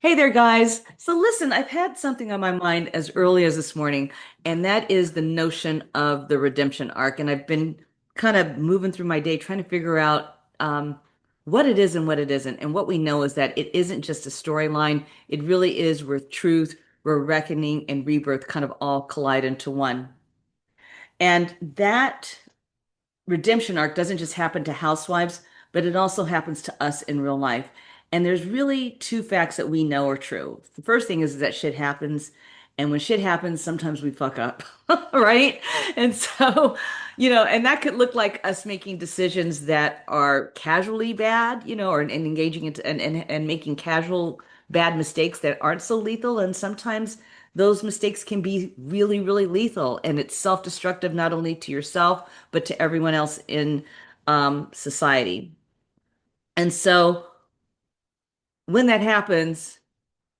Hey there, guys. So, listen, I've had something on my mind as early as this morning, and that is the notion of the redemption arc. And I've been kind of moving through my day trying to figure out what it is and what it isn't. And what we know is that it isn't just a storyline, it really is where truth, where reckoning, and rebirth kind of all collide into one. And that redemption arc doesn't just happen to housewives, but it also happens to us in real life. And there's really two facts that we know are true. The first thing is that shit happens. And when shit happens, sometimes we fuck up, right? And so, and that could look like us making decisions that are casually bad, and engaging into and making casual bad mistakes that aren't so lethal. And sometimes those mistakes can be really, really lethal. And it's self-destructive not only to yourself, but to everyone else in society. And so when that happens,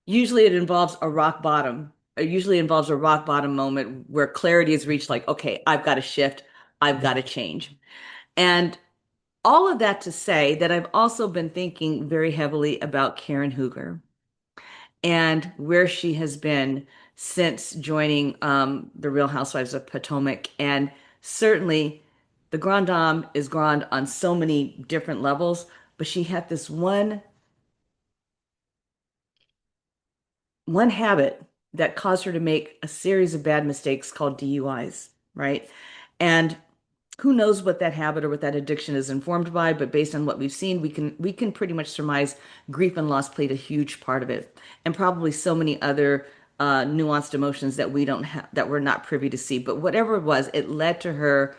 usually it involves a rock bottom. It usually involves a rock bottom moment where clarity is reached, like, okay, I've got to shift, I've got to change. And all of that to say that I've also been thinking very heavily about Karen Hooger and where she has been since joining the Real Housewives of Potomac. And certainly the Grand Dame is grand on so many different levels, but she had this one habit that caused her to make a series of bad mistakes called DUIs, right? And who knows what that habit or what that addiction is informed by, but based on what we've seen, we can pretty much surmise grief and loss played a huge part of it, and probably so many other nuanced emotions that we don't have that we're not privy to see. But whatever it was, it led to her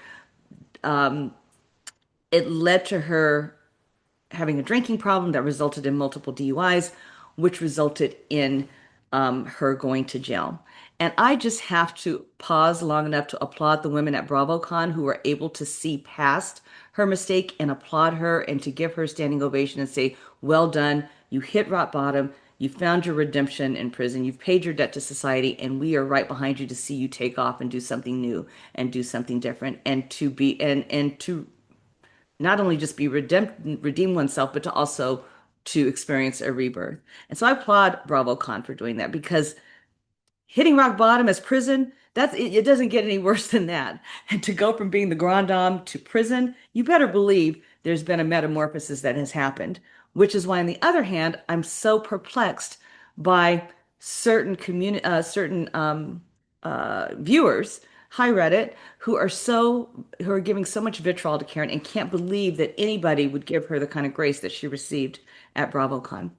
having a drinking problem that resulted in multiple DUIs, which resulted in her going to jail. And I just have to pause long enough to applaud the women at BravoCon who were able to see past her mistake and applaud her and to give her a standing ovation and say, well done, you hit rock bottom. You found your redemption in prison. You've paid your debt to society, and we are right behind you to see you take off and do something new and do something different, and to be and to not only just be redeem oneself, but to also to experience a rebirth. And so I applaud BravoCon for doing that because hitting rock bottom as prison, it doesn't get any worse than that. And to go from being the grand dame to prison, you better believe there's been a metamorphosis that has happened, which is why, on the other hand, I'm so perplexed by certain viewers, hi Reddit, who are giving so much vitriol to Karen and can't believe that anybody would give her the kind of grace that she received at BravoCon.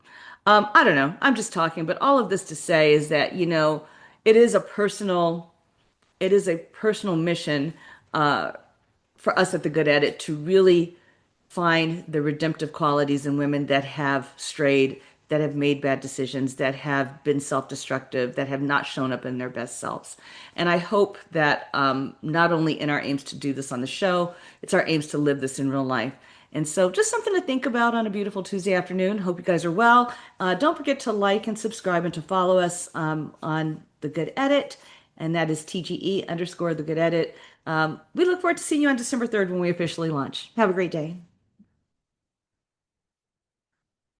I don't know. I'm just talking, but all of this to say is that, it is a personal, it is a personal mission for us at The Good Edit to really find the redemptive qualities in women that have strayed, that have made bad decisions, that have been self-destructive, that have not shown up in their best selves. And I hope that not only in our aims to do this on the show, it's our aims to live this in real life. And so just something to think about on a beautiful Tuesday afternoon. Hope you guys are well. Don't forget to like and subscribe and to follow us on The Good Edit. And that is TGE underscore The Good Edit. We look forward to seeing you on December 3rd when we officially launch. Have a great day.